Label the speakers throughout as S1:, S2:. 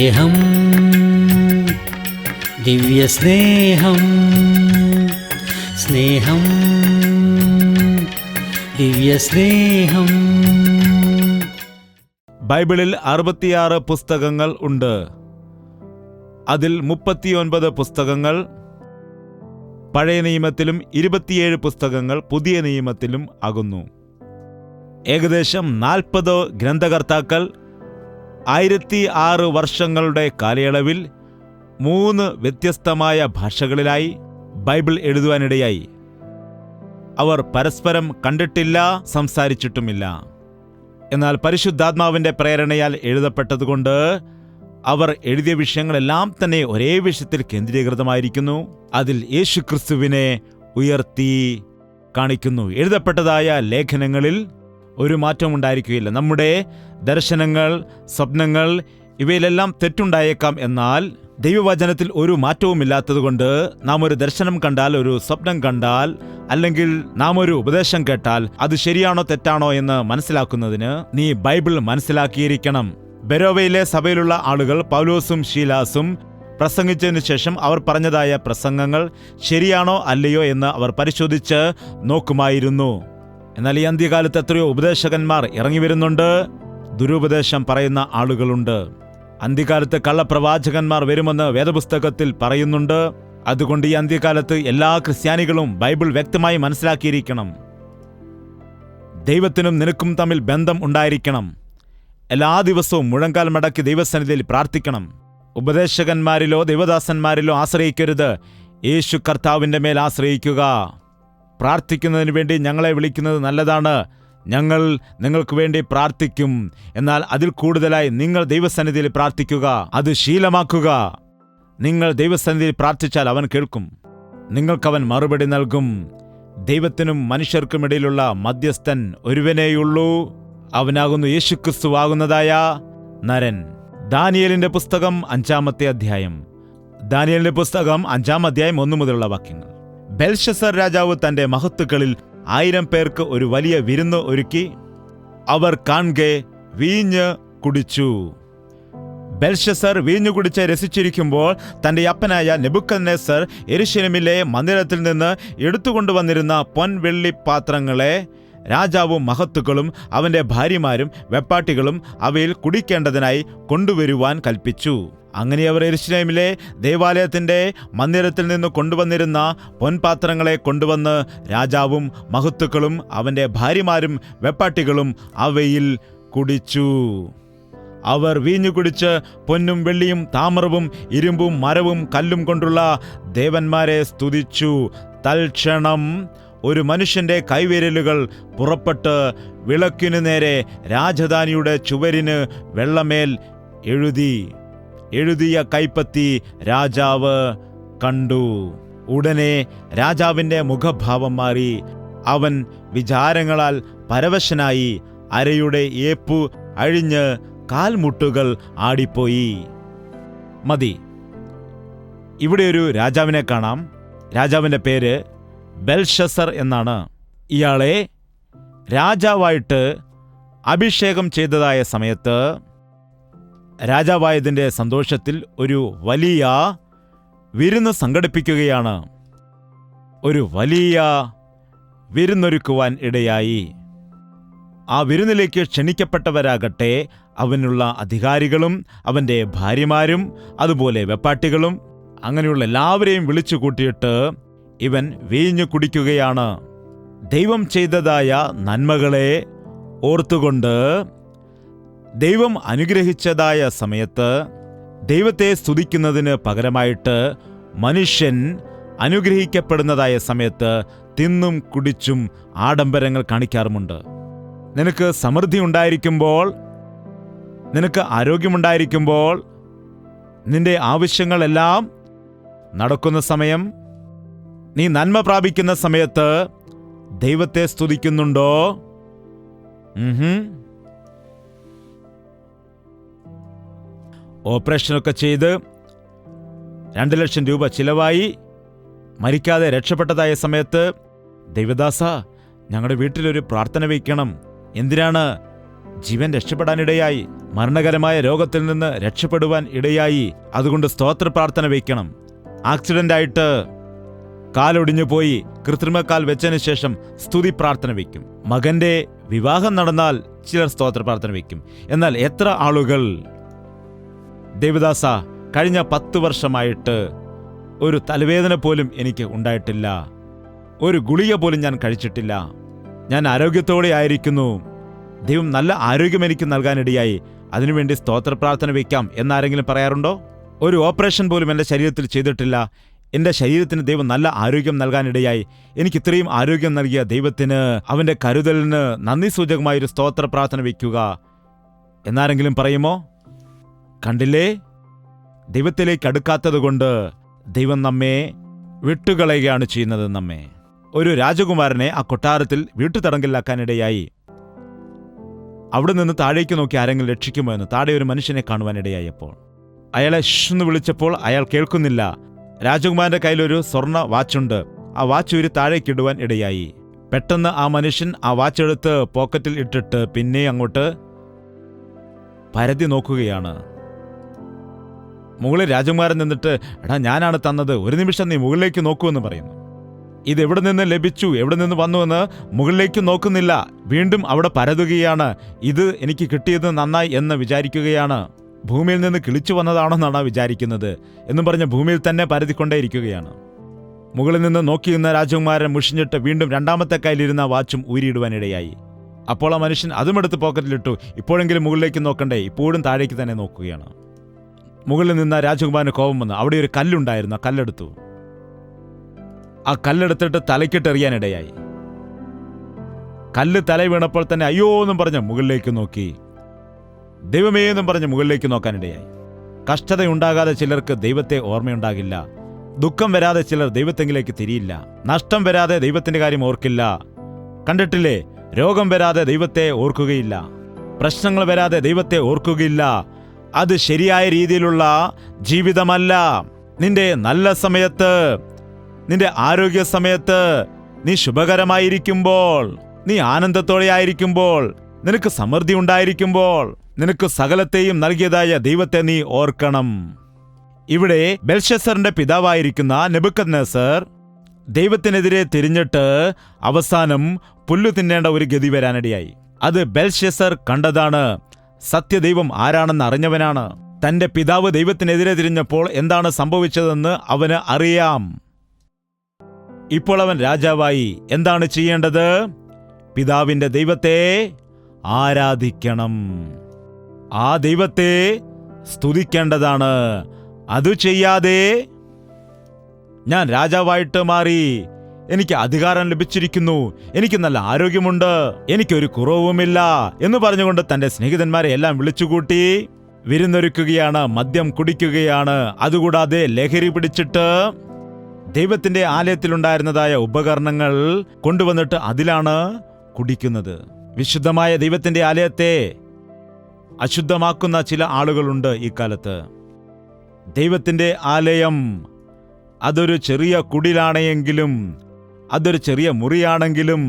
S1: സ്നേഹം, ദിവ്യസ്നേഹം, സ്നേഹം, ദിവ്യസ്നേഹം.
S2: ബൈബിളിൽ 66 പുസ്തകങ്ങൾ ഉണ്ട്. അതിൽ 39 പുസ്തകങ്ങൾ പഴയ നിയമത്തിലും 27 പുസ്തകങ്ങൾ പുതിയ നിയമത്തിലും ആകുന്നു. ഏകദേശം 40 ഗ്രന്ഥകർത്താക്കൾ 1006 വർഷങ്ങളുടെ കാലയളവിൽ 3 വ്യത്യസ്തമായ ഭാഷകളിലായി ബൈബിൾ എഴുതുവാനിടയായി. അവർ പരസ്പരം കണ്ടിട്ടില്ല, സംസാരിച്ചിട്ടുമില്ല. എന്നാൽ പരിശുദ്ധാത്മാവിൻ്റെ പ്രേരണയാൽ എഴുതപ്പെട്ടതുകൊണ്ട് അവർ എഴുതിയ വിഷയങ്ങളെല്ലാം തന്നെ ഒരേ വിഷയത്തിൽ കേന്ദ്രീകൃതമായിരിക്കുന്നു. അതിൽ യേശുക്രിസ്തുവിനെ ഉയർത്തി കാണിക്കുന്നു. എഴുതപ്പെട്ടതായ ലേഖനങ്ങളിൽ ഒരു മാറ്റവും ഉണ്ടായിരിക്കുകയില്ല. നമ്മുടെ ദർശനങ്ങൾ, സ്വപ്നങ്ങൾ ഇവയിലെല്ലാം തെറ്റുണ്ടായേക്കാം. എന്നാൽ ദൈവവചനത്തിൽ ഒരു മാറ്റവുമില്ലാത്തതുകൊണ്ട് നാം ഒരു ദർശനം കണ്ടാൽ, ഒരു സ്വപ്നം കണ്ടാൽ, അല്ലെങ്കിൽ നാം ഒരു ഉപദേശം കേട്ടാൽ അത് ശരിയാണോ തെറ്റാണോ എന്ന് മനസ്സിലാക്കുന്നതിന് നീ ബൈബിൾ മനസ്സിലാക്കിയിരിക്കണം. ബെരോവയിലെ സഭയിലുള്ള ആളുകൾ പൗലോസും ശീലാസും പ്രസംഗിച്ചതിനു ശേഷം അവർ പറഞ്ഞതായ പ്രസംഗങ്ങൾ ശരിയാണോ അല്ലയോ എന്ന് അവർ പരിശോധിച്ച് നോക്കുമായിരുന്നു. എന്നാൽ ഈ അന്ത്യകാലത്ത് എത്രയോ ഉപദേശകന്മാർ ഇറങ്ങി വരുന്നുണ്ട്. ദുരുപദേശം പറയുന്ന ആളുകളുണ്ട്. അന്ത്യകാലത്ത് കള്ളപ്രവാചകന്മാർ വരുമെന്ന് വേദപുസ്തകത്തിൽ പറയുന്നുണ്ട്. അതുകൊണ്ട് ഈ അന്ത്യകാലത്ത് എല്ലാ ക്രിസ്ത്യാനികളും ബൈബിൾ വ്യക്തമായി മനസ്സിലാക്കിയിരിക്കണം. ദൈവത്തിനും നിനക്കും തമ്മിൽ ബന്ധം ഉണ്ടായിരിക്കണം. എല്ലാ ദിവസവും മുഴങ്കാൽ മടക്കി ദൈവസന്നിധിയിൽ പ്രാർത്ഥിക്കണം. ഉപദേശകന്മാരിലോ ദൈവദാസന്മാരിലോ ആശ്രയിക്കരുത്. യേശു കർത്താവിൻ്റെ മേൽ ആശ്രയിക്കുക. പ്രാർത്ഥിക്കുന്നതിന് വേണ്ടി ഞങ്ങളെ വിളിക്കുന്നത് നല്ലതാണ്. ഞങ്ങൾ നിങ്ങൾക്ക് വേണ്ടി പ്രാർത്ഥിക്കും. എന്നാൽ അതിൽ കൂടുതലായി നിങ്ങൾ ദൈവസന്നിധിയിൽ പ്രാർത്ഥിക്കുക. അത് ശീലമാക്കുക. നിങ്ങൾ ദൈവസന്നിധിയിൽ പ്രാർത്ഥിച്ചാൽ അവൻ കേൾക്കും. നിങ്ങൾക്കവൻ മറുപടി നൽകും. ദൈവത്തിനും മനുഷ്യർക്കുമിടയിലുള്ള മധ്യസ്ഥൻ ഒരുവനേയുള്ളൂ. അവനാകുന്നു യേശുക്രിസ്തുവാകുന്നതായ നരൻ. ദാനിയേലിന്റെ പുസ്തകം 5-ാമത്തെ അധ്യായം. ദാനിയേലിന്റെ പുസ്തകം 5-ാം അധ്യായം 1 മുതലുള്ള വാക്യങ്ങൾ. ബെൽഷസർ രാജാവ് തന്റെ മഹത്തുക്കളിൽ 1000 പേർക്ക് ഒരു വലിയ വിരുന്ന് ഒരുക്കി. അവർ കാൺകെ വീഞ്ഞ് കുടിച്ചു. ബെൽഷസർ വീഞ്ഞു കുടിച്ച് രസിച്ചിരിക്കുമ്പോൾ തന്റെ അപ്പനായ നെബൂഖദ്നേസർ യെരൂശലേമിലെ മന്ദിരത്തിൽ നിന്ന് എടുത്തുകൊണ്ടുവന്നിരുന്ന പൊൻവെള്ളി പാത്രങ്ങളെ രാജാവും മഹത്തുക്കളും അവന്റെ ഭാര്യമാരും വെപ്പാട്ടികളും അവയിൽ കുടിക്കേണ്ടതിനായി കൊണ്ടുവരുവാൻ കൽപ്പിച്ചു. അങ്ങനെ അവർ യെരൂശലേമിലെ ദേവാലയത്തിന്റെ മന്ദിരത്തിൽ നിന്ന് കൊണ്ടുവന്നിരുന്ന പൊൻപാത്രങ്ങളെ കൊണ്ടുവന്ന് രാജാവും മഹത്തുക്കളും അവന്റെ ഭാര്യമാരും വെപ്പാട്ടികളും അവയിൽ കുടിച്ചു. അവർ വീഞ്ഞു കുടിച്ച് പൊന്നും വെള്ളിയും താമ്രവും ഇരുമ്പും മരവും കല്ലും കൊണ്ടുള്ള ദേവന്മാരെ സ്തുതിച്ചു. തൽക്ഷണം ഒരു മനുഷ്യന്റെ കൈവിരലുകൾ പുറപ്പെട്ട് വിളക്കിനു നേരെ രാജധാനിയുടെ ചുവരിന് വെള്ളമേൽ എഴുതിയ കൈപ്പത്തി രാജാവ് കണ്ടു. ഉടനെ രാജാവിൻ്റെ മുഖഭാവം മാറി. അവൻ വിചാരങ്ങളാൽ പരവശനായി അരയുടെ ഏപ്പു അഴിഞ്ഞ് കാൽമുട്ടുകൾ ആടിപ്പോയി. മതി. ഇവിടെ ഒരു രാജാവിനെ കാണാം. രാജാവിൻ്റെ പേര് ബെൽഷസർ എന്നാണ്. ഇയാളെ രാജാവായിട്ട് അഭിഷേകം ചെയ്തതായ സമയത്ത് രാജാവായതിൻ്റെ സന്തോഷത്തിൽ ഒരു വലിയ വിരുന്ന് സംഘടിപ്പിക്കുകയാണ്. ഒരു വലിയ വിരുന്നൊരുക്കുവാൻ ഇടയായി. ആ വിരുന്നിലേക്ക് ക്ഷണിക്കപ്പെട്ടവരാകട്ടെ അവനുള്ള അധികാരികളും അവൻ്റെ ഭാര്യമാരും അതുപോലെ വെപ്പാട്ടികളും. അങ്ങനെയുള്ള എല്ലാവരെയും വിളിച്ചു കൂട്ടിയിട്ട് ഇവൻ വീഞ്ഞു കുടിക്കുകയാണ്. ദൈവം ചെയ്തതായ നന്മകളെ ഓർത്തുകൊണ്ട് ദൈവം അനുഗ്രഹിച്ചതായ സമയത്ത് ദൈവത്തെ സ്തുതിക്കുന്നതിന് പകരമായിട്ട് മനുഷ്യൻ അനുഗ്രഹിക്കപ്പെടുന്നതായ സമയത്ത് തിന്നും കുടിച്ചും ആഡംബരങ്ങൾ കാണിക്കാറുമുണ്ട്. നിനക്ക് സമൃദ്ധി ഉണ്ടായിരിക്കുമ്പോൾ, നിനക്ക് ആരോഗ്യമുണ്ടായിരിക്കുമ്പോൾ, നിന്റെ ആവശ്യങ്ങളെല്ലാം നടക്കുന്ന സമയം, നീ നന്മ പ്രാപിക്കുന്ന സമയത്ത് ദൈവത്തെ സ്തുതിക്കുന്നുണ്ടോ? ഓപ്പറേഷനൊക്കെ ചെയ്ത് 2 ലക്ഷം രൂപ ചിലവായി മരിക്കാതെ രക്ഷപ്പെട്ടതായ സമയത്ത്, ദൈവദാസ, ഞങ്ങളുടെ വീട്ടിലൊരു പ്രാർത്ഥന വയ്ക്കണം. എന്തിനാണ്? ജീവൻ രക്ഷപ്പെടാനിടയായി. മരണകരമായ രോഗത്തിൽ നിന്ന് രക്ഷപ്പെടുവാൻ ഇടയായി. അതുകൊണ്ട് സ്തോത്ര പ്രാർത്ഥന വയ്ക്കണം. ആക്സിഡന്റ് ആയിട്ട് കാലൊടിഞ്ഞു പോയി കൃത്രിമക്കാൽ വെച്ചതിന് ശേഷം സ്തുതി പ്രാർത്ഥന വയ്ക്കും. മകന്റെ വിവാഹം നടന്നാൽ ചിലർ സ്തോത്ര പ്രാർത്ഥന വയ്ക്കും. എന്നാൽ എത്ര ആളുകൾ, ദേവദാസ, കഴിഞ്ഞ 10 വർഷമായിട്ട് ഒരു തലവേദന പോലും എനിക്ക് ഉണ്ടായിട്ടില്ല, ഒരു ഗുളിക പോലും ഞാൻ കഴിച്ചിട്ടില്ല, ഞാൻ ആരോഗ്യത്തോടെ ആയിരിക്കുന്നു, ദൈവം നല്ല ആരോഗ്യം എനിക്ക് നൽകാനിടയായി, അതിനുവേണ്ടി സ്തോത്ര പ്രാർത്ഥന വയ്ക്കാം എന്നാരെങ്കിലും പറയാറുണ്ടോ? ഒരു ഓപ്പറേഷൻ പോലും എൻ്റെ ശരീരത്തിൽ ചെയ്തിട്ടില്ല, എൻ്റെ ശരീരത്തിന് ദൈവം നല്ല ആരോഗ്യം നൽകാനിടയായി, എനിക്ക് ഇത്രയും ആരോഗ്യം നൽകിയ ദൈവത്തിന്, അവൻ്റെ കരുതലിന് നന്ദി സൂചകമായൊരു സ്തോത്ര പ്രാർത്ഥന വയ്ക്കുക എന്നാരെങ്കിലും പറയുമോ? കണ്ടില്ലേ, ദൈവത്തിലേക്ക് അടുക്കാത്തത് കൊണ്ട് ദൈവം നമ്മെ വിട്ടുകളയുകയാണ് ചെയ്യുന്നത്. നമ്മെ ഒരു രാജകുമാരനെ ആ കൊട്ടാരത്തിൽ വീട്ടുതടങ്കലിലാക്കാനിടയായി. അവിടെ നിന്ന് താഴേക്ക് നോക്കി ആരെങ്കിലും രക്ഷിക്കുമോ എന്ന് താഴെ ഒരു മനുഷ്യനെ കാണുവാനിടയായപ്പോൾ അയാളെ ഷെന്ന് വിളിച്ചപ്പോൾ അയാൾ കേൾക്കുന്നില്ല. രാജകുമാരന്റെ കയ്യിലൊരു സ്വർണ്ണ വാച്ചുണ്ട്. ആ വാച്ച് ഒരു താഴേക്കിടുവാൻ ഇടയായി. പെട്ടെന്ന് ആ മനുഷ്യൻ ആ വാച്ചെടുത്ത് പോക്കറ്റിൽ ഇട്ടിട്ട് പിന്നെ അങ്ങോട്ട് പരതി നോക്കുകയാണ്. മുകളിൽ രാജകുമാരൻ നിന്നിട്ട്, എടാ ഞാനാണ് തന്നത്, ഒരു നിമിഷം നീ മുകളിലേക്ക് നോക്കുമെന്ന് പറയുന്നു. ഇത് എവിടെ നിന്ന് ലഭിച്ചു, എവിടെ നിന്ന് വന്നുവെന്ന് മുകളിലേക്ക് നോക്കുന്നില്ല, വീണ്ടും അവിടെ പരതുകയാണ്. ഇത് എനിക്ക് കിട്ടിയത് നന്നായി എന്ന് വിചാരിക്കുകയാണ്. ഭൂമിയിൽ നിന്ന് കിളിച്ചു വന്നതാണെന്നാണ് വിചാരിക്കുന്നത് എന്നും പറഞ്ഞ് ഭൂമിയിൽ തന്നെ പരതിക്കൊണ്ടേയിരിക്കുകയാണ്. മുകളിൽ നിന്ന് നോക്കിയിരുന്ന രാജകുമാരൻ മുഷിഞ്ഞിട്ട് വീണ്ടും രണ്ടാമത്തെ കയ്യിലിരുന്ന വാച്ചും ഊരിയിടുവാനിടയായി. അപ്പോൾ ആ മനുഷ്യൻ അതും എടുത്ത് പോക്കറ്റിലിട്ടു. ഇപ്പോഴെങ്കിലും മുകളിലേക്ക് നോക്കണ്ടേ, ഇപ്പോഴും താഴേക്ക് തന്നെ നോക്കുകയാണ്. മുകളിൽ നിന്ന് രാജകുമാരന് കോപം വന്നു. അവിടെ ഒരു കല്ലുണ്ടായിരുന്നു, ആ കല്ലെടുത്തു. ആ കല്ലെടുത്തിട്ട് തലയ്ക്കിട്ടെറിയാനിടയായി. കല്ല് തല വീണപ്പോൾ തന്നെ അയ്യോ എന്നും പറഞ്ഞ് മുകളിലേക്ക് നോക്കി. ദൈവമേ എന്നും പറഞ്ഞ് മുകളിലേക്ക് നോക്കാനിടയായി. കഷ്ടതയുണ്ടാകാതെ ചിലർക്ക് ദൈവത്തെ ഓർമ്മയുണ്ടാകില്ല. ദുഃഖം വരാതെ ചിലർ ദൈവത്തെങ്കിലേക്ക് തിരിയില്ല. നഷ്ടം വരാതെ ദൈവത്തിന്റെ കാര്യം ഓർക്കില്ല. കണ്ടിട്ടില്ലേ, രോഗം വരാതെ ദൈവത്തെ ഓർക്കുകയില്ല, പ്രശ്നങ്ങൾ വരാതെ ദൈവത്തെ ഓർക്കുകയില്ല. അത് ശരിയായ രീതിയിലുള്ള ജീവിതമല്ല. നിന്റെ നല്ല സമയത്ത്, നിന്റെ ആരോഗ്യ സമയത്ത്, നീ ശുഭകരമായിരിക്കുമ്പോൾ, നീ ആനന്ദത്തോടെ ആയിരിക്കുമ്പോൾ, നിനക്ക് സമൃദ്ധി ഉണ്ടായിരിക്കുമ്പോൾ, നിനക്ക് സകലത്തെയും നൽകിയതായ ദൈവത്തെ നീ ഓർക്കണം. ഇവിടെ ബെൽഷസ്സറിന്റെ പിതാവായിരിക്കുന്ന നെബൂഖദ്നേസർ ദൈവത്തിനെതിരെ തിരിഞ്ഞിട്ട് അവസാനം പുല്ലു തിന്നേണ്ട ഒരു ഗതി വരാനിടയായി. അത് ബെൽഷസ്സർ കണ്ടതാണ്. സത്യദൈവം ആരാണെന്ന് അറിഞ്ഞവനാണ്. തന്റെ പിതാവ് ദൈവത്തിനെതിരെ തിരിഞ്ഞപ്പോൾ എന്താണ് സംഭവിച്ചതെന്ന് അവന് അറിയാം. ഇപ്പോൾ അവൻ രാജാവായി. എന്താണ് ചെയ്യേണ്ടത്? പിതാവിന്റെ ദൈവത്തെ ആരാധിക്കണം, ആ ദൈവത്തെ സ്തുതിക്കേണ്ടതാണ്. അത് ചെയ്യാതെ ഞാൻ രാജാവായിട്ട് മാറി, എനിക്ക് അധികാരം ലഭിച്ചിരിക്കുന്നു, എനിക്ക് നല്ല ആരോഗ്യമുണ്ട്, എനിക്കൊരു കുറവുമില്ല എന്ന് പറഞ്ഞുകൊണ്ട് തന്റെ സ്നേഹിതന്മാരെ എല്ലാം വിളിച്ചുകൂട്ടി വിരുന്നൊരുക്കുകയാണ്, മദ്യം കുടിക്കുകയാണ്. അതുകൂടാതെ ലഹരി പിടിച്ചിട്ട് ദൈവത്തിന്റെ ആലയത്തിലുണ്ടായിരുന്നതായ ഉപകരണങ്ങൾ കൊണ്ടുവന്നിട്ട് അതിലാണ് കുടിക്കുന്നത്. വിശുദ്ധമായ ദൈവത്തിന്റെ ആലയത്തെ അശുദ്ധമാക്കുന്ന ചില ആളുകളുണ്ട് ഈ കാലത്ത്. ദൈവത്തിന്റെ ആലയം അതൊരു ചെറിയ കുടിലാണെങ്കിലും, അതൊരു ചെറിയ മുറിയാണെങ്കിലും,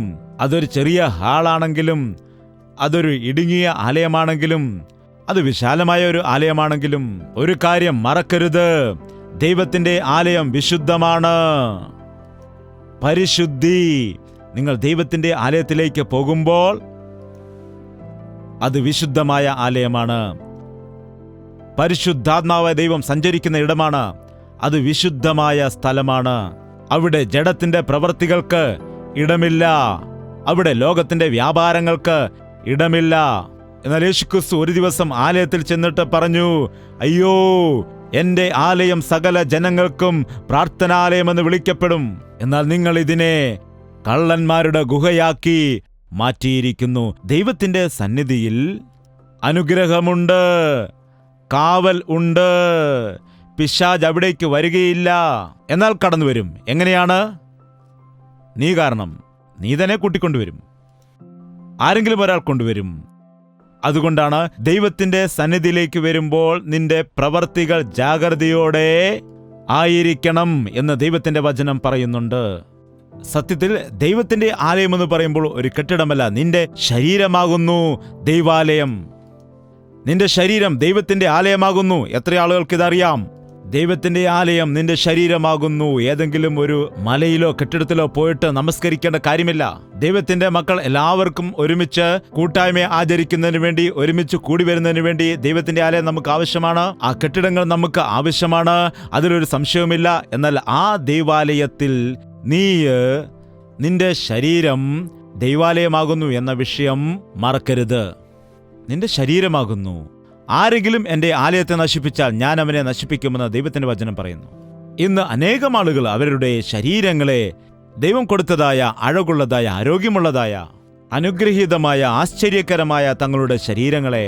S2: അതൊരു ചെറിയ ഹാളാണെങ്കിലും, അതൊരു ഇടുങ്ങിയ ആലയമാണെങ്കിലും, അത് വിശാലമായ ഒരു ആലയമാണെങ്കിലും ഒരു കാര്യം മറക്കരുത്, ദൈവത്തിന്റെ ആലയം വിശുദ്ധമാണ്. പരിശുദ്ധി. നിങ്ങൾ ദൈവത്തിന്റെ ആലയത്തിലേക്ക് പോകുമ്പോൾ അത് വിശുദ്ധമായ ആലയമാണ്. പരിശുദ്ധാത്മാവായ ദൈവം സഞ്ചരിക്കുന്ന ഇടമാണ്. അത് വിശുദ്ധമായ സ്ഥലമാണ്. അവിടെ ജഡത്തിന്റെ പ്രവൃത്തികൾക്ക് ഇടമില്ല, അവിടെ ലോകത്തിന്റെ വ്യാപാരങ്ങൾക്ക് ഇടമില്ല. എന്നാൽ യേശുക്രിസ്തു ഒരു ദിവസം ആലയത്തിൽ ചെന്നിട്ട് പറഞ്ഞു, അയ്യോ, എന്റെ ആലയം സകല ജനങ്ങൾക്കും പ്രാർത്ഥനാലയമെന്ന് വിളിക്കപ്പെടും. എന്നാൽ നിങ്ങൾ ഇതിനെ കള്ളന്മാരുടെ ഗുഹയാക്കി മാറ്റിയിരിക്കുന്നു. ദൈവത്തിന്റെ സന്നിധിയിൽ അനുഗ്രഹമുണ്ട്, കാവൽ ഉണ്ട്. പിശാച് അവിടേക്ക് വരികയില്ല. എന്നാൽ കടന്നു വരും. എങ്ങനെയാണ്? നീ കാരണം. നീ തന്നെ കൂട്ടിക്കൊണ്ടുവരും. ആരെങ്കിലും ഒരാൾ കൊണ്ടുവരും. അതുകൊണ്ടാണ് ദൈവത്തിന്റെ സന്നിധിയിലേക്ക് വരുമ്പോൾ നിന്റെ പ്രവർത്തികൾ ജാഗ്രതയോടെ ആയിരിക്കണം എന്ന് ദൈവത്തിന്റെ വചനം പറയുന്നുണ്ട്. സത്യത്തിൽ ദൈവത്തിന്റെ ആലയം എന്ന് പറയുമ്പോൾ ഒരു കെട്ടിടമല്ല, നിന്റെ ശരീരമാകുന്നു ദൈവാലയം. നിന്റെ ശരീരം ദൈവത്തിന്റെ ആലയമാകുന്നു. എത്ര ആളുകൾക്ക് ഇതറിയാം? ദൈവത്തിന്റെ ആലയം നിന്റെ ശരീരമാകുന്നു. ഏതെങ്കിലും ഒരു മലയിലോ കെട്ടിടത്തിലോ പോയിട്ട് നമസ്കരിക്കേണ്ട കാര്യമില്ല. ദൈവത്തിന്റെ മക്കൾ എല്ലാവർക്കും ഒരുമിച്ച് കൂട്ടായ്മ ആചരിക്കുന്നതിന് വേണ്ടി, ഒരുമിച്ച് കൂടി വരുന്നതിന് വേണ്ടി ദൈവത്തിന്റെ ആലയം നമുക്ക് ആവശ്യമാണ്. ആ കെട്ടിടങ്ങൾ നമുക്ക് ആവശ്യമാണ്, അതിലൊരു സംശയവുമില്ല. എന്നാൽ ആ ദൈവാലയത്തിൽ നിന്റെ ശരീരം ദൈവാലയമാകുന്നു എന്ന വിഷയം മറക്കരുത്. നിന്റെ ശരീരമാകുന്നു. ആരെങ്കിലും എൻ്റെ ആലയത്തെ നശിപ്പിച്ചാൽ ഞാൻ അവനെ നശിപ്പിക്കുമെന്ന് ദൈവത്തിന്റെ വചനം പറയുന്നു. ഇന്ന് അനേകം ആളുകൾ അവരുടെ ശരീരങ്ങളെ ദൈവം കൊടുത്തതായ, അഴകുള്ളതായ, ആരോഗ്യമുള്ളതായ, അനുഗ്രഹീതമായ, ആശ്ചര്യകരമായ തങ്ങളുടെ ശരീരങ്ങളെ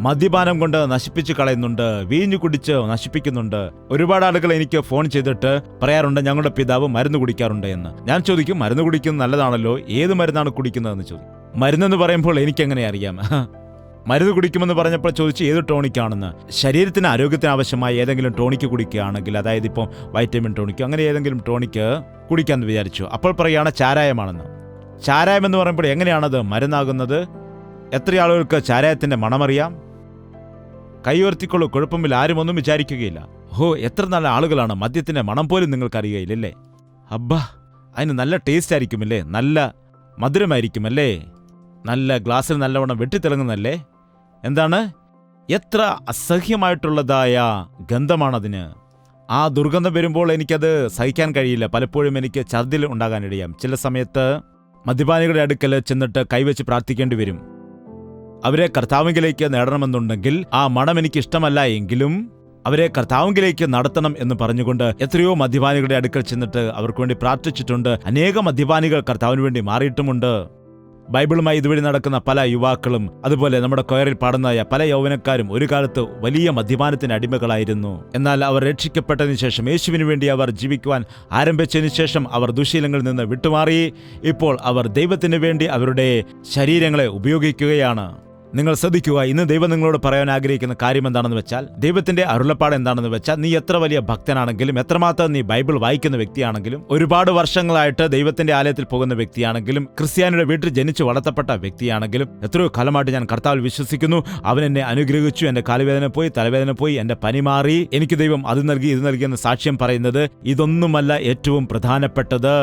S2: മദ്യപാനം കൊണ്ട് നശിപ്പിച്ചു കളയുന്നുണ്ട്, വീഞ്ഞു കുടിച്ച് നശിപ്പിക്കുന്നുണ്ട്. ഒരുപാട് ആളുകൾ എനിക്ക് ഫോൺ ചെയ്തിട്ട് പറയാറുണ്ട്, ഞങ്ങളുടെ പിതാവ് മരുന്ന് കുടിക്കാറുണ്ട് എന്ന്. ഞാൻ ചോദിക്കും, മരുന്ന് കുടിക്കുന്നത് നല്ലതാണല്ലോ, ഏത് മരുന്നാണ് കുടിക്കുന്നതെന്ന് ചോദിക്കും. മരുന്നെന്ന് പറയുമ്പോൾ എനിക്കെങ്ങനെ അറിയാം? മരുന്ന് കുടിക്കുമെന്ന് പറഞ്ഞപ്പോൾ ചോദിച്ചു ഏത് ടോണിക്കാണെന്ന്. ശരീരത്തിന് ആരോഗ്യത്തിന് ആവശ്യമായ ഏതെങ്കിലും ടോണിക്ക് കുടിക്കുകയാണെങ്കിൽ, അതായത് ഇപ്പം വൈറ്റമിൻ ടോണിക്ക്, അങ്ങനെ ഏതെങ്കിലും ടോണിക്ക് കുടിക്കാമെന്ന് വിചാരിച്ചു. അപ്പോൾ പറയുകയാണ് ചാരായമാണെന്ന്. ചാരായം എന്ന് പറയുമ്പോൾ എങ്ങനെയാണത് മരുന്നാകുന്നത്? എത്ര ആളുകൾക്ക് ചാരായത്തിന്റെ മണമറിയാം? കൈയുയർത്തിക്കൊള്ളൂ, കുഴപ്പമില്ല, ആരും ഒന്നും വിചാരിക്കുകയില്ല. എത്ര നല്ല ആളുകളാണ്. മദ്യത്തിന്റെ മണം പോലും നിങ്ങൾക്കറിയുകയില്ലല്ലേ? അബ്ബാ, അതിന് നല്ല ടേസ്റ്റ് ആയിരിക്കുമല്ലേ, നല്ല മധുരമായിരിക്കുമല്ലേ, നല്ല ഗ്ലാസ്സിൽ നല്ലവണ്ണം വെട്ടിത്തിളങ്ങുന്നല്ലേ? എന്താണ്? എത്ര അസഹ്യമായിട്ടുള്ളതായ ഗന്ധമാണതിന്. ആ ദുർഗന്ധം വരുമ്പോൾ എനിക്കത് സഹിക്കാൻ കഴിയില്ല. പലപ്പോഴും എനിക്ക് ഛർദ്ദിൽ ഉണ്ടാകാനിടയാം. ചില സമയത്ത് മദ്യപാനികളുടെ അടുക്കൽ ചെന്നിട്ട് കൈവച്ച് പ്രാർത്ഥിക്കേണ്ടി വരും. അവരെ കർത്താവിലേക്ക് നേടണമെന്നുണ്ടെങ്കിൽ ആ മണം എനിക്ക് ഇഷ്ടമല്ല എങ്കിലും അവരെ കർത്താവിലേക്ക് നടത്തണം എന്ന് പറഞ്ഞുകൊണ്ട് എത്രയോ മദ്യപാനികളുടെ അടുക്കൽ ചെന്നിട്ട് അവർക്ക് വേണ്ടി പ്രാർത്ഥിച്ചിട്ടുണ്ട്. അനേകം മദ്യപാനികൾ കർത്താവിന് വേണ്ടി മാറിയിട്ടുമുണ്ട്. ബൈബിളുമായി ഇതുവഴി നടക്കുന്ന പല യുവാക്കളും, അതുപോലെ നമ്മുടെ കൊയറിൽ പാടുന്ന പല യൗവനക്കാരും ഒരു കാലത്ത് വലിയ മദ്യപാനത്തിന് അടിമകളായിരുന്നു. എന്നാൽ അവർ രക്ഷിക്കപ്പെട്ടതിന് ശേഷം, യേശുവിന് വേണ്ടി അവർ ജീവിക്കുവാൻ ആരംഭിച്ചതിന് ശേഷം അവർ ദുശീലങ്ങളിൽ നിന്ന് വിട്ടുമാറി. ഇപ്പോൾ അവർ ദൈവത്തിന് വേണ്ടി അവരുടെ ശരീരങ്ങളെ ഉപയോഗിക്കുകയാണ്. നിങ്ങൾ ശ്രദ്ധിക്കുക, ഇന്ന് ദൈവം നിങ്ങളോട് പറയാൻ ആഗ്രഹിക്കുന്ന കാര്യം എന്താണെന്ന് വെച്ചാൽ, ദൈവത്തിന്റെ അരുളപ്പാട് എന്താണെന്ന് വെച്ചാൽ, നീ എത്ര വലിയ ഭക്തനാണെങ്കിലും, എത്രമാത്രം നീ ബൈബിൾ വായിക്കുന്ന വ്യക്തിയാണെങ്കിലും, ഒരുപാട് വർഷങ്ങളായിട്ട് ദൈവത്തിന്റെ ആലയത്തിൽ പോകുന്ന വ്യക്തിയാണെങ്കിലും, ക്രിസ്ത്യാനിയുടെ വീട്ടിൽ ജനിച്ചു വളർത്തപ്പെട്ട വ്യക്തിയാണെങ്കിലും, എത്രയോ കാലമായിട്ട് ഞാൻ കർത്താവിൽ വിശ്വസിക്കുന്നു, അവൻ എന്നെ അനുഗ്രഹിച്ചു, എന്റെ കാലുവേദന പോയി, തലവേദന പോയി, എന്റെ പനി മാറി, എനിക്ക് ദൈവം അത് നൽകി ഇത് നൽകിയെന്ന് സാക്ഷ്യം പറയുന്നത് ഇതൊന്നുമല്ല ഏറ്റവും പ്രധാനപ്പെട്ടത്.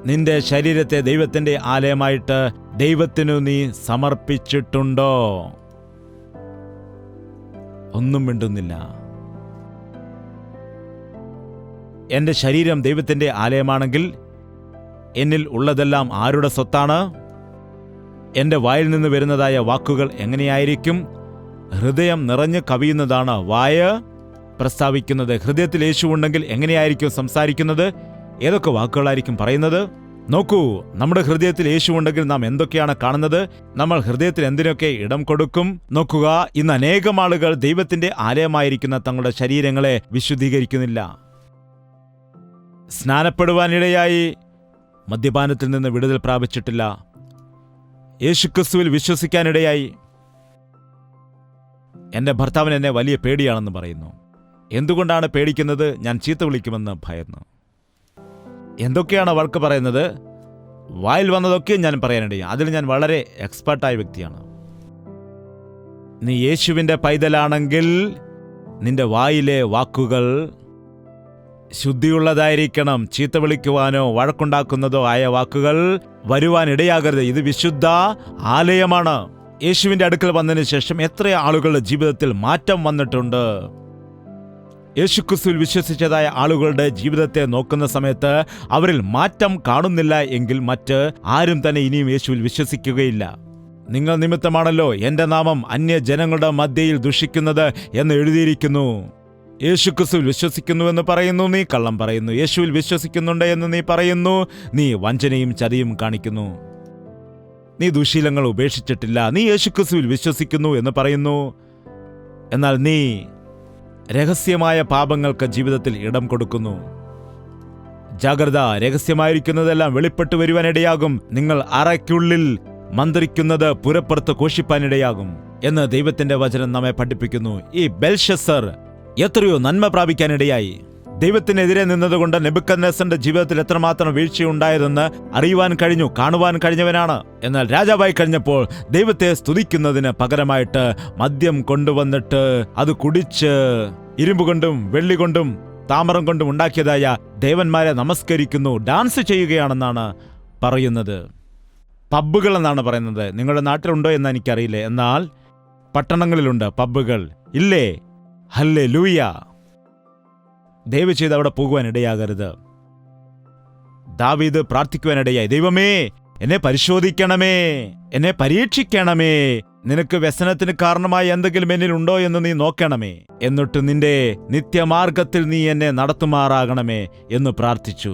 S2: നിന്റെ ശരീരത്തെ ദൈവത്തിന്റെ ആലയമായിട്ട് ദൈവത്തിനു നീ സമർപ്പിച്ചിട്ടുണ്ടോ? ഒന്നും മിണ്ടുന്നില്ല. എന്റെ ശരീരം ദൈവത്തിന്റെ ആലയമാണെങ്കിൽ എന്നിൽ ഉള്ളതെല്ലാം ആരുടെ സ്വത്താണ്? എന്റെ വായിൽ നിന്ന് വരുന്നതായ വാക്കുകൾ എങ്ങനെയായിരിക്കും? ഹൃദയം നിറഞ്ഞു കവിയുന്നതാണ് വായ പ്രസ്താവിക്കുന്നത്. ഹൃദയത്തിൽ യേശു ഉണ്ടെങ്കിൽ എങ്ങനെയായിരിക്കും സംസാരിക്കുന്നത്? ഏതൊക്കെ വാക്കുകളായിരിക്കും പറയുന്നത്? നോക്കൂ, നമ്മുടെ ഹൃദയത്തിൽ യേശു ഉണ്ടെങ്കിൽ നാം എന്തൊക്കെയാണ് കാണുന്നത്? നമ്മൾ ഹൃദയത്തിൽ എന്തിനൊക്കെ ഇടം കൊടുക്കും? നോക്കുക, ഇന്ന് അനേകം ആളുകൾ ദൈവത്തിന്റെ ആലയമായിരിക്കുന്ന തങ്ങളുടെ ശരീരങ്ങളെ വിശുദ്ധീകരിക്കുന്നില്ല. സ്നാനപ്പെടുവാനിടയായി മദ്യപാനത്തിൽ നിന്ന് വിടുതൽ പ്രാപിച്ചിട്ടില്ല. യേശുക്രിസ്തുവിൽ വിശ്വസിക്കാനിടയായി എന്റെ ഭർത്താവിന് എന്നെ വലിയ പേടിയാണെന്ന് പറയുന്നു. എന്തുകൊണ്ടാണ് പേടിക്കുന്നത്? ഞാൻ ചീത്ത വിളിക്കുമെന്ന് ഭയന്നു. എന്തൊക്കെയാണ് അവർക്ക് പറയുന്നത്? വായിൽ വന്നതൊക്കെ ഞാൻ പറയാനിടയും. അതിൽ ഞാൻ വളരെ എക്സ്പേർട്ടായ വ്യക്തിയാണ്. നീ യേശുവിൻ്റെ പൈതലാണെങ്കിൽ നിന്റെ വായിലെ വാക്കുകൾ ശുദ്ധിയുള്ളതായിരിക്കണം. ചീത്ത വിളിക്കുവാനോ വഴക്കുണ്ടാക്കുന്നതോ ആയ വാക്കുകൾ വരുവാനിടയാകരുത്. ഇത് വിശുദ്ധ ആലയമാണ്. യേശുവിൻ്റെ അടുക്കൽ വന്നതിന് ശേഷം എത്ര ആളുകളുടെ ജീവിതത്തിൽ മാറ്റം വന്നിട്ടുണ്ട്. യേശുക്രിസ്തുവിൽ വിശ്വസിച്ചതായ ആളുകളുടെ ജീവിതത്തെ നോക്കുന്ന സമയത്ത് അവരിൽ മാറ്റം കാണുന്നില്ല എങ്കിൽ മറ്റ് ആരും തന്നെ ഇനിയും യേശുവിൽ വിശ്വസിക്കുകയില്ല. നിങ്ങൾ നിമിത്തമാണല്ലോ എൻ്റെ നാമം അന്യജനങ്ങളുടെ മധ്യയിൽ ദുഷിക്കുന്നത് എന്ന് എഴുതിയിരിക്കുന്നു. യേശുക്രിസ്തുവിൽ വിശ്വസിക്കുന്നുവെന്ന് പറയുന്നു, നീ കള്ളം പറയുന്നു. യേശുവിൽ വിശ്വസിക്കുന്നുണ്ട് എന്ന് നീ പറയുന്നു, നീ വഞ്ചനയും ചതിയും കാണിക്കുന്നു. നീ ദുശീലങ്ങൾ ഉപേക്ഷിച്ചിട്ടില്ല. നീ യേശുക്രിസ്തുവിൽ വിശ്വസിക്കുന്നു എന്ന് പറയുന്നു, എന്നാൽ നീ രഹസ്യമായ പാപങ്ങൾക്ക് ജീവിതത്തിൽ ഇടം കൊടുക്കുന്നു. ജാഗ്രത, രഹസ്യമായിരിക്കുന്നതെല്ലാം വെളിപ്പെട്ടു വരുവാനിടയാകും. നിങ്ങൾ അറയ്ക്കുള്ളിൽ മന്ത്രിക്കുന്നത് പുറപ്പുറത്ത് ഘോഷിപ്പാനിടയാകും എന്ന് ദൈവത്തിന്റെ വചനം നമ്മെ പഠിപ്പിക്കുന്നു. ഈ ബെൽഷസ്സർ എത്രയോ നന്മ പ്രാപിക്കാനിടയായി. ദൈവത്തിനെതിരെ നിന്നതുകൊണ്ട് നെബൂഖദ്നേസറിന്റെ ജീവിതത്തിൽ എത്രമാത്രം വീഴ്ചയുണ്ടായതെന്ന് അറിയുവാൻ കഴിഞ്ഞു, കാണുവാൻ കഴിഞ്ഞവനാണ്. എന്നാൽ രാജാവായി കഴിഞ്ഞപ്പോൾ ദൈവത്തെ സ്തുതിക്കുന്നതിന് പകരമായിട്ട് മദ്യം കൊണ്ടുവന്നിട്ട് അത് കുടിച്ച് ഇരുമ്പ് കൊണ്ടും വെള്ളി കൊണ്ടും താമരം കൊണ്ടും ഉണ്ടാക്കിയതായ ദേവന്മാരെ നമസ്കരിക്കുന്നു, ഡാൻസ് ചെയ്യുകയാണെന്നാണ് പറയുന്നത്. പബ്ബുകൾ എന്നാണ് പറയുന്നത്. നിങ്ങളുടെ നാട്ടിലുണ്ടോ എന്ന് എനിക്കറിയില്ല, എന്നാൽ പട്ടണങ്ങളിലുണ്ട് പബ്ബുകൾ, ഇല്ലേ? ഹല്ലേലൂയ! ദയവ് ചെയ്ത് അവിടെ പോകുവാൻ ഇടയാകരുത്. ദാവീദ് പ്രാർത്ഥിക്കുവാനിടയായി, ദൈവമേ എന്നെ പരിശോധിക്കണമേ, എന്നെ പരീക്ഷിക്കണമേ, നിനക്ക് വ്യസനത്തിന് കാരണമായി എന്തെങ്കിലും എന്നിലുണ്ടോ എന്ന് നീ നോക്കണമേ, എന്നിട്ട് നിന്റെ നിത്യമാർഗത്തിൽ നീ എന്നെ നടത്തുമാറാകണമേ എന്ന് പ്രാർത്ഥിച്ചു.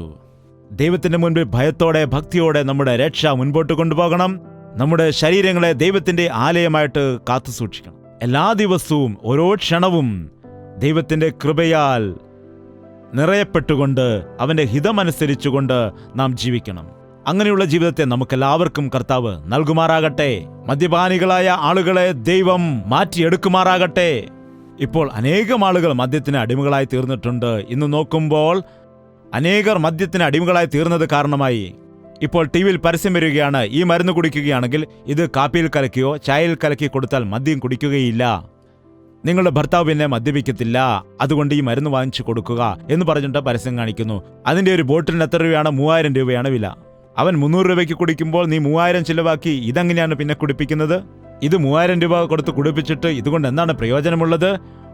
S2: ദൈവത്തിന്റെ മുൻപിൽ ഭയത്തോടെ ഭക്തിയോടെ നമ്മുടെ രക്ഷ മുൻപോട്ട് കൊണ്ടുപോകണം. നമ്മുടെ ശരീരങ്ങളെ ദൈവത്തിന്റെ ആലയമായിട്ട് കാത്തു സൂക്ഷിക്കണം. എല്ലാ ദിവസവും ഓരോ ക്ഷണവും ദൈവത്തിന്റെ കൃപയാൽ നിറയപ്പെട്ടുകൊണ്ട് അവന്റെ ഹിതമനുസരിച്ചുകൊണ്ട് നാം ജീവിക്കണം. അങ്ങനെയുള്ള ജീവിതത്തെ നമുക്കെല്ലാവർക്കും കർത്താവ് നൽകുമാറാകട്ടെ. മദ്യപാനികളായ ആളുകളെ ദൈവം മാറ്റിയെടുക്കുമാറാകട്ടെ. ഇപ്പോൾ അനേകം ആളുകൾ മദ്യത്തിന് അടിമകളായി തീർന്നിട്ടുണ്ട്. ഇന്ന് നോക്കുമ്പോൾ അനേകർ മദ്യത്തിന് അടിമകളായി തീർന്നത് കാരണമായി ഇപ്പോൾ ടി വിയിൽ പരസ്യം വരികയാണ്, ഈ മരുന്ന് കുടിക്കുകയാണെങ്കിൽ ഇത് കാപ്പിയിൽ കലക്കിയോ ചായയിൽ കലക്കി കൊടുത്താൽ മദ്യം കുടിക്കുകയില്ല, നിങ്ങളുടെ ഭർത്താവ് പിന്നെ മദ്യപിക്കത്തില്ല, അതുകൊണ്ട് ഈ മരുന്ന് വാങ്ങിച്ചു കൊടുക്കുക എന്ന് പറഞ്ഞിട്ട് പരസ്യം കാണിക്കുന്നു. അതിന്റെ ഒരു ബോട്ടിലിന് എത്ര രൂപയാണ്? 3000 രൂപയാണ് വില. അവൻ 300 രൂപയ്ക്ക് കുടിക്കുമ്പോൾ നീ 3000 ചിലവാക്കി ഇതെങ്ങനെയാണ് പിന്നെ കുടിപ്പിക്കുന്നത്? ഇത് 3000 രൂപ കൊടുത്ത് കുടിപ്പിച്ചിട്ട് ഇതുകൊണ്ട് എന്താണ് പ്രയോജനമുള്ളത്?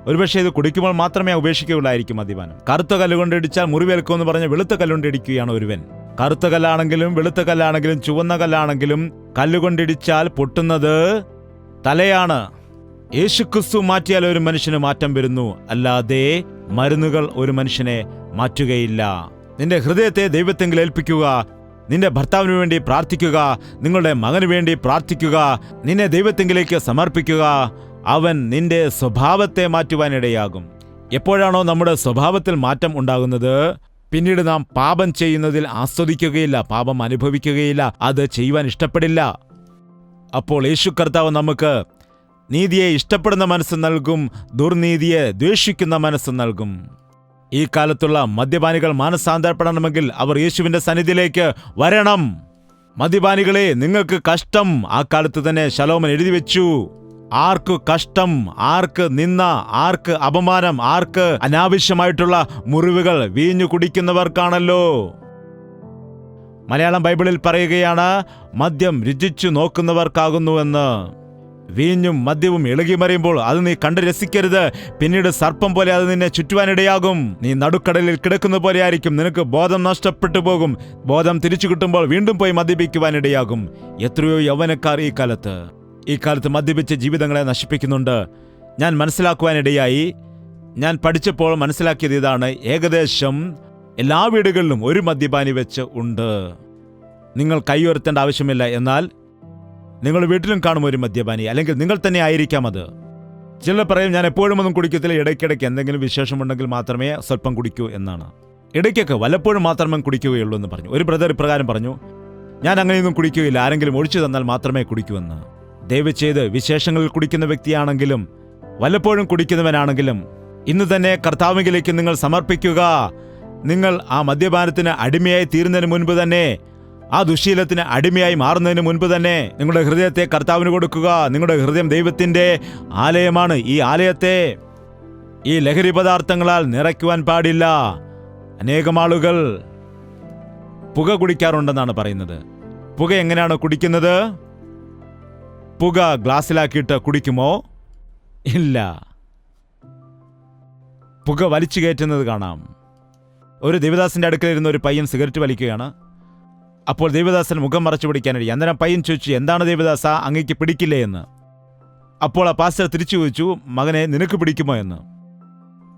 S2: ഒരുപക്ഷെ ഇത് കുടിക്കുമ്പോൾ മാത്രമേ ഉപേക്ഷിക്കുകയുള്ളായിരിക്കും മദ്യപാനം. കറുത്ത കല്ലുകൊണ്ട് ഇടിച്ചാൽ മുറിവേൽക്കുമെന്ന് പറഞ്ഞ് വെളുത്ത കല്ലുകൊണ്ട് ഇടിക്കുകയാണ് ഒരുവൻ. കറുത്ത കല്ലാണെങ്കിലും വെളുത്ത കല്ലാണെങ്കിലും ചുവന്ന കല്ലാണെങ്കിലും കല്ലുകൊണ്ടിടിച്ചാൽ പൊട്ടുന്നത് തലയാണ്. യേശുക്രിസ്തു മാറ്റിയാൽ ഒരു മനുഷ്യന് മാറ്റം വരുന്നു, അല്ലാതെ മരുന്നുകൾ ഒരു മനുഷ്യനെ മാറ്റുകയില്ല. നിന്റെ ഹൃദയത്തെ ദൈവത്തെങ്കിൽ ഏൽപ്പിക്കുക. നിന്റെ ഭർത്താവിന് വേണ്ടി പ്രാർത്ഥിക്കുക, നിങ്ങളുടെ മകന് വേണ്ടി പ്രാർത്ഥിക്കുക, നിന്നെ ദൈവത്തെങ്കിലേക്ക് സമർപ്പിക്കുക. അവൻ നിന്റെ സ്വഭാവത്തെ മാറ്റുവാനിടയാകും. എപ്പോഴാണോ നമ്മുടെ സ്വഭാവത്തിൽ മാറ്റം ഉണ്ടാകുന്നത്, പിന്നീട് നാം പാപം ചെയ്യുന്നതിൽ ആസ്വദിക്കുകയില്ല, പാപം അനുഭവിക്കുകയില്ല, അത് ചെയ്യുവാൻ ഇഷ്ടപ്പെടില്ല. അപ്പോൾ യേശു കർത്താവ് നമുക്ക് നീതിയെ ഇഷ്ടപ്പെടുന്ന മനസ്സ് നൽകും, ദുർനീതിയെ ദ്വേഷിക്കുന്ന മനസ്സ് നൽകും. ഈ കാലത്തുള്ള മദ്യപാനികൾ മാനസാന്തരപ്പെടണമെങ്കിൽ അവർ യേശുവിന്റെ സന്നിധിയിലേക്ക് വരണം. മദ്യപാനികളെ, നിങ്ങൾക്ക് കഷ്ടം. ആ കാലത്ത് തന്നെ ശലോമൻ എഴുതി വെച്ചു, ആർക്ക് കഷ്ടം, ആർക്ക് നിന്ന, ആർക്ക് അപമാനം, ആർക്ക് അനാവശ്യമായിട്ടുള്ള മുറിവുകൾ വീഞ്ഞു കുടിക്കുന്നവർക്കാണല്ലോ. മലയാളം ബൈബിളിൽ പറയുകയാണ്, മദ്യം രുചിച്ചു നോക്കുന്നവർക്കാകുന്നുവെന്ന്. വീഞ്ഞും മദ്യവും ഇളകിമറിയുമ്പോൾ അത് നീ കണ്ട് രസിക്കരുത്. പിന്നീട് സർപ്പം പോലെ അത് നിന്നെ ചുറ്റുവാനിടയാകും. നീ നടുക്കടലിൽ കിടക്കുന്ന പോലെ ആയിരിക്കും. നിനക്ക് ബോധം നഷ്ടപ്പെട്ടു പോകും. ബോധം തിരിച്ചു കിട്ടുമ്പോൾ വീണ്ടും പോയി മദ്യപിക്കുവാനിടയാകും. എത്രയോ യൗവനക്കാർ ഈ കാലത്ത് മദ്യപിച്ച ജീവിതങ്ങളെ നശിപ്പിക്കുന്നുണ്ട്. ഞാൻ മനസ്സിലാക്കുവാനിടയായി. ഞാൻ പഠിച്ചപ്പോൾ മനസ്സിലാക്കിയത് ഇതാണ്, ഏകദേശം എല്ലാ വീടുകളിലും ഒരു മദ്യപാനി വെച്ച് ഉണ്ട്. നിങ്ങൾ കൈ ഉയർത്തേണ്ട ആവശ്യമില്ല, എന്നാൽ നിങ്ങൾ വീട്ടിലും കാണും ഒരു മദ്യപാനി, അല്ലെങ്കിൽ നിങ്ങൾ തന്നെ ആയിരിക്കാം അത്. ചിലർ പറയും, ഞാൻ എപ്പോഴും ഒന്നും കുടിക്കത്തില്ല, ഇടയ്ക്കിടയ്ക്ക് എന്തെങ്കിലും വിശേഷമുണ്ടെങ്കിൽ മാത്രമേ സ്വല്പം കുടിക്കൂ എന്നാണ്. ഇടയ്ക്കൊക്കെ വല്ലപ്പോഴും മാത്രമേ കുടിക്കുകയുള്ളൂ എന്ന് പറഞ്ഞു. ഒരു ബ്രദർ ഇപ്രകാരം പറഞ്ഞു, ഞാൻ അങ്ങനെയൊന്നും കുടിക്കുകയില്ല, ആരെങ്കിലും ഒഴിച്ചു തന്നാൽ മാത്രമേ കുടിക്കൂ എന്ന്. ദയവ് ചെയ്ത് വിശേഷങ്ങളിൽ കുടിക്കുന്ന വ്യക്തിയാണെങ്കിലും വല്ലപ്പോഴും കുടിക്കുന്നവനാണെങ്കിലും ഇന്ന് തന്നെ കർത്താവിലേക്ക് നിങ്ങൾ സമർപ്പിക്കുക. നിങ്ങൾ ആ മദ്യപാനത്തിന് അടിമയായി തീരുന്നതിന് മുൻപ് തന്നെ, ആ ദുശ്ശീലത്തിന് അടിമയായി മാറുന്നതിന് മുൻപ് തന്നെ നിങ്ങളുടെ ഹൃദയത്തെ കർത്താവിന് കൊടുക്കുക. നിങ്ങളുടെ ഹൃദയം ദൈവത്തിന്റെ ആലയമാണ്. ഈ ആലയത്തെ ഈ ലഹരി പദാർത്ഥങ്ങളാൽ നിറയ്ക്കുവാൻ പാടില്ല. അനേകം ആളുകൾ പുക കുടിക്കാറുണ്ടെന്നാണ് പറയുന്നത്. പുക എങ്ങനെയാണ് കുടിക്കുന്നത്? പുക ഗ്ലാസ്സിലാക്കിയിട്ട് കുടിക്കുമോ? ഇല്ല. പുക വലിച്ചു കയറ്റുന്നത് കാണാം. ഒരു ദേവദാസിന്റെ അടുക്കലിരുന്ന ഒരു പയ്യൻ സിഗരറ്റ് വലിക്കുകയാണ്. അപ്പോൾ ദേവദാസൻ മുഖം മറച്ചു പിടിക്കാനിടയി. അന്നേരം പയ്യൻ ചോദിച്ചു, എന്താണ് ദേവദാസ, അങ്ങേക്ക് പിടിക്കില്ലേ എന്ന്. അപ്പോൾ ആ പാസ്റ്റർ തിരിച്ചു ചോദിച്ചു, മകനെ, നിനക്ക് പിടിക്കുമോ എന്ന്.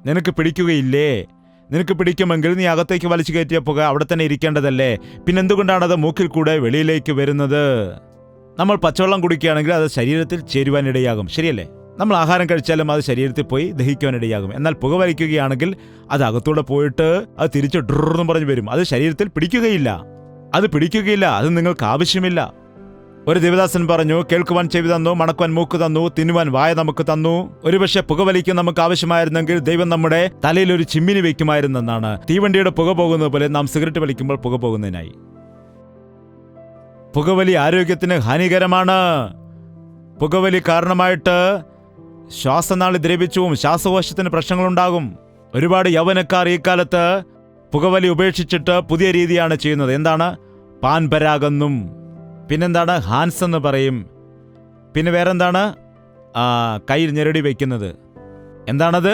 S2: നിനക്ക് പിടിക്കുകയില്ലേ? നിനക്ക് പിടിക്കുമെങ്കിൽ നീ അകത്തേക്ക് വലിച്ചു കയറ്റിയ പുക അവിടെ തന്നെ ഇരിക്കേണ്ടതല്ലേ? പിന്നെന്തുകൊണ്ടാണത് മൂക്കിൽ കൂടെ വെളിയിലേക്ക് വരുന്നത്? നമ്മൾ പച്ചവെള്ളം കുടിക്കുകയാണെങ്കിൽ അത് ശരീരത്തിൽ ചേരുവാനിടയാകും, ശരിയല്ലേ? നമ്മൾ ആഹാരം കഴിച്ചാലും അത് ശരീരത്തിൽ പോയി ദഹിക്കുവാനിടയാകും. എന്നാൽ പുക വലിക്കുകയാണെങ്കിൽ അത് അകത്തൂടെ പോയിട്ട് അത് തിരിച്ച് ഡ്രെന്ന് പറഞ്ഞു വരും. അത് ശരീരത്തിൽ പിടിക്കുകയില്ല. അത് നിങ്ങൾക്ക് ആവശ്യമില്ല. ഒരു ദേവദാസൻ പറഞ്ഞു, കേൾക്കുവാൻ ചെവി തന്നു, മണക്കുവാൻ മൂക്ക് തന്നു, തിന്നുവാൻ വായ നമുക്ക് തന്നു. ഒരുപക്ഷെ പുകവലിക്ക് നമുക്ക് ആവശ്യമായിരുന്നെങ്കിൽ ദൈവം നമ്മുടെ തലയിൽ ഒരു ചിമ്മിനി വെക്കുമായിരുന്നെന്നാണ്. തീവണ്ടിയുടെ പുക പോകുന്നത് പോലെ നാം സിഗരറ്റ് വലിക്കുമ്പോൾ പുക പോകുന്നതിനായി. പുകവലി ആരോഗ്യത്തിന് ഹാനികരമാണ്. പുകവലി കാരണമായിട്ട് ശ്വാസനാളി ദ്രവിച്ചും ശ്വാസകോശത്തിന് പ്രശ്നങ്ങളുണ്ടാകും. ഒരുപാട് യൗവനക്കാർ ഈ കാലത്ത് പുകവലി ഉപേക്ഷിച്ചിട്ട് പുതിയ രീതിയാണ് ചെയ്യുന്നത്. എന്താണ്? പാൻപരാഗെന്നും പിന്നെന്താണ് ഹാൻസ് എന്ന് പറയും. പിന്നെ വേറെന്താണ്? കയ്യിൽ ഞെരടി വയ്ക്കുന്നത്. എന്താണത്?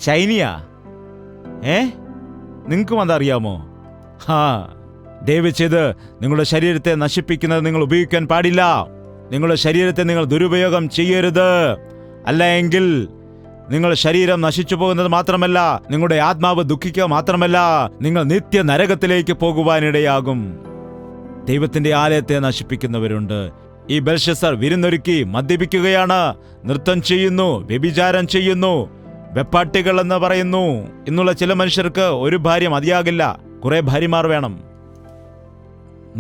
S2: ചൈനയാ? നിങ്ങൾക്കും അതറിയാമോ? ദയവ് ചെയ്ത് നിങ്ങളുടെ ശരീരത്തെ നശിപ്പിക്കുന്നത് നിങ്ങൾ ഉപയോഗിക്കാൻ പാടില്ല. നിങ്ങളുടെ ശരീരത്തെ നിങ്ങൾ ദുരുപയോഗം ചെയ്യരുത്. അല്ല എങ്കിൽ നിങ്ങളുടെ ശരീരം നശിച്ചു പോകുന്നത് മാത്രമല്ല, നിങ്ങളുടെ ആത്മാവ് ദുഃഖിക്കുക മാത്രമല്ല, നിങ്ങൾ നിത്യ നരകത്തിലേക്ക് പോകുവാനിടയാകും. ദൈവത്തിന്റെ ആലയത്തെ നശിപ്പിക്കുന്നവരുണ്ട്. ഈ ബെൽഷസ്സർ വിരുന്നൊരുക്കി മദ്യപിക്കുകയാണ്, നൃത്തം ചെയ്യുന്നു, വ്യഭിചാരം ചെയ്യുന്നു, വെപ്പാട്ടികൾ എന്ന് പറയുന്നു. ഇന്നുള്ള ചില മനുഷ്യർക്ക് ഒരു ഭാര്യ മതിയാകില്ല, കുറെ ഭാര്യമാർ വേണം.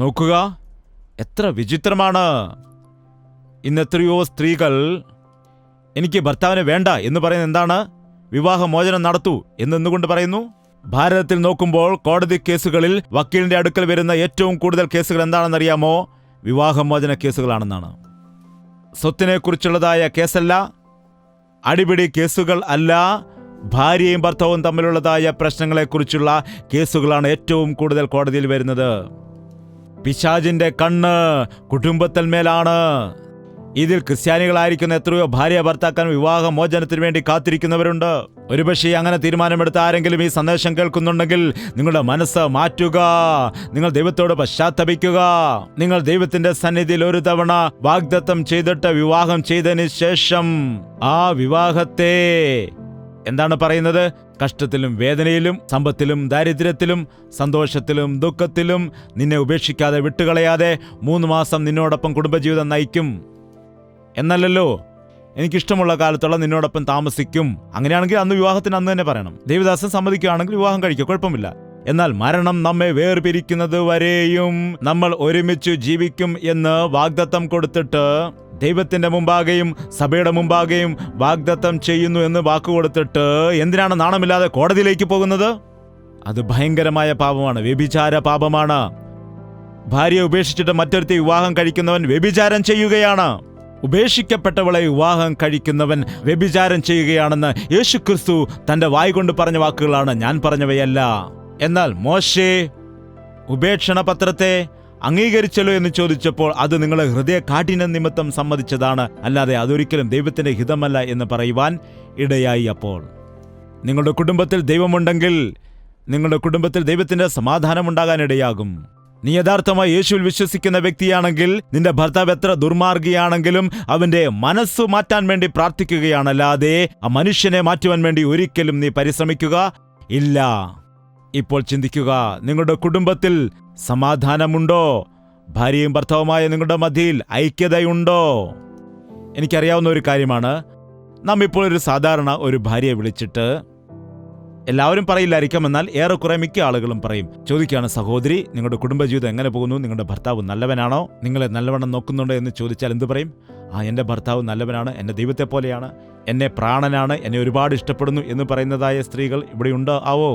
S2: നോക്കുക, എത്ര വിചിത്രമാണ്. ഇന്ന് എത്രയോ സ്ത്രീകൾ എനിക്ക് ഭർത്താവിനെ വേണ്ട എന്ന് പറയുന്നത് എന്താണ്? വിവാഹമോചനം നടത്തൂ എന്നെന്നുകൊണ്ട് പറയുന്നു. ഭാരതത്തിൽ നോക്കുമ്പോൾ കോടതി കേസുകളിൽ വക്കീലിന്റെ അടുക്കൽ വരുന്ന ഏറ്റവും കൂടുതൽ കേസുകൾ എന്താണെന്നറിയാമോ? വിവാഹമോചന കേസുകളാണെന്നാണ്. സ്വത്തിനെ കുറിച്ചുള്ളതായ കേസല്ല, അടിപിടി കേസുകൾ അല്ല, ഭാര്യയും ഭർത്താവും തമ്മിലുള്ളതായ പ്രശ്നങ്ങളെക്കുറിച്ചുള്ള കേസുകളാണ് ഏറ്റവും കൂടുതൽ കോടതിയിൽ വരുന്നത്. പിശാചിന്റെ കണ്ണ് കുടുംബത്തിന്മേലാണ്. ഇതിൽ ക്രിസ്ത്യാനികളായിരിക്കുന്ന എത്രയോ ഭാര്യ ഭർത്താക്കാൻ വിവാഹമോചനത്തിന് വേണ്ടി കാത്തിരിക്കുന്നവരുണ്ട്. ഒരുപക്ഷെ അങ്ങനെ തീരുമാനമെടുത്ത ആരെങ്കിലും ഈ സന്ദേശം കേൾക്കുന്നുണ്ടെങ്കിൽ നിങ്ങളുടെ മനസ്സ് മാറ്റുക. നിങ്ങൾ ദൈവത്തോട് പശ്ചാത്തപിക്കുക. നിങ്ങൾ ദൈവത്തിന്റെ സന്നിധിയിൽ ഒരു തവണ വാഗ്ദത്തം ചെയ്തിട്ട് വിവാഹം ചെയ്തതിന് ശേഷം ആ വിവാഹത്തെ എന്താണ് പറയുന്നത്? കഷ്ടത്തിലും വേദനയിലും സമ്പത്തിലും ദാരിദ്ര്യത്തിലും സന്തോഷത്തിലും ദുഃഖത്തിലും നിന്നെ ഉപേക്ഷിക്കാതെ വിട്ടുകളയാതെ 3 മാസം നിന്നോടൊപ്പം കുടുംബജീവിതം നയിക്കും എന്നല്ലല്ലോ. എനിക്കിഷ്ടമുള്ള കാലത്തോളം നിന്നോടൊപ്പം താമസിക്കും. അങ്ങനെയാണെങ്കിൽ അന്ന് വിവാഹത്തിന് അന്ന് തന്നെ പറയണം. ദേവദാസൻ സമ്മതിക്കുകയാണെങ്കിൽ വിവാഹം കഴിക്കുക, കുഴപ്പമില്ല. എന്നാൽ മരണം നമ്മെ വേർപിരിക്കുന്നത് വരെയും നമ്മൾ ഒരുമിച്ച് ജീവിക്കും എന്ന് വാഗ്ദത്തം കൊടുത്തിട്ട് ദൈവത്തിന്റെ മുമ്പാകെയും സഭയുടെ മുമ്പാകെയും വാഗ്ദത്തം ചെയ്യുന്നു എന്ന് വാക്കുകൊടുത്തിട്ട് എന്തിനാണ് നാണമില്ലാതെ കോടതിയിലേക്ക് പോകുന്നത്? അത് ഭയങ്കരമായ പാപമാണ്, വ്യഭിചാര പാപമാണ്. ഭാര്യയെ ഉപേക്ഷിച്ചിട്ട് മറ്റൊരുത്തി വിവാഹം കഴിക്കുന്നവൻ വ്യഭിചാരം ചെയ്യുകയാണ്. ഉപേക്ഷിക്കപ്പെട്ടവളെ വിവാഹം കഴിക്കുന്നവൻ വ്യഭിചാരം ചെയ്യുകയാണെന്ന് യേശുക്രിസ്തു തന്റെ വായ് കൊണ്ട് പറഞ്ഞ വാക്കുകളാണ്, ഞാൻ പറഞ്ഞവയല്ല. എന്നാൽ മോശെ ഉപേക്ഷണ പത്രത്തെ അംഗീകരിച്ചല്ലോ എന്ന് ചോദിച്ചപ്പോൾ അത് നിങ്ങളെ ഹൃദയ കാഠിന്യ നിമിത്തം സമ്മതിച്ചതാണ്, അല്ലാതെ അതൊരിക്കലും ദൈവത്തിന്റെ ഹിതമല്ല എന്ന് പറയുവാൻ ഇടയായി. അപ്പോൾ നിങ്ങളുടെ കുടുംബത്തിൽ ദൈവമുണ്ടെങ്കിൽ നിങ്ങളുടെ കുടുംബത്തിൽ ദൈവത്തിന്റെ സമാധാനമുണ്ടാകാനിടയാകും. നീ യഥാർത്ഥമായി യേശുവിൽ വിശ്വസിക്കുന്ന വ്യക്തിയാണെങ്കിൽ നിന്റെ ഭർത്താവ് എത്ര ദുർമാർഗിയാണെങ്കിലും അവന്റെ മനസ്സ് മാറ്റാൻ വേണ്ടി പ്രാർത്ഥിക്കുകയാണല്ലാതെ ആ മനുഷ്യനെ മാറ്റുവാൻ വേണ്ടി ഒരിക്കലും നീ പരിശ്രമിക്കുക ഇല്ല. ഇപ്പോൾ ചിന്തിക്കുക, നിങ്ങളുടെ കുടുംബത്തിൽ സമാധാനമുണ്ടോ? ഭാര്യയും ഭർത്താവുമായ നിങ്ങളുടെ മധ്യയിൽ ഐക്യതയുണ്ടോ? എനിക്കറിയാവുന്ന ഒരു കാര്യമാണ്, നാം ഇപ്പോൾ ഒരു സാധാരണ ഒരു ഭാര്യയെ വിളിച്ചിട്ട്, എല്ലാവരും പറയില്ലായിരിക്കാം, എന്നാൽ ഏറെക്കുറെ മിക്ക ആളുകളും പറയും, ചോദിക്കുകയാണ്, സഹോദരി നിങ്ങളുടെ കുടുംബജീവിതം എങ്ങനെ പോകുന്നു? നിങ്ങളുടെ ഭർത്താവ് നല്ലവനാണോ? നിങ്ങളെ നല്ലവണ്ണം നോക്കുന്നുണ്ടോ എന്ന് ചോദിച്ചാൽ എന്തു പറയും? എൻ്റെ ഭർത്താവ് നല്ലവനാണ്, എൻ്റെ ദൈവത്തെ പോലെയാണ്, എന്നെ പ്രാണനാണ്, എന്നെ ഒരുപാട് ഇഷ്ടപ്പെടുന്നു എന്ന് പറയുന്നതായ സ്ത്രീകൾ ഇവിടെയുണ്ടോ ആവോ?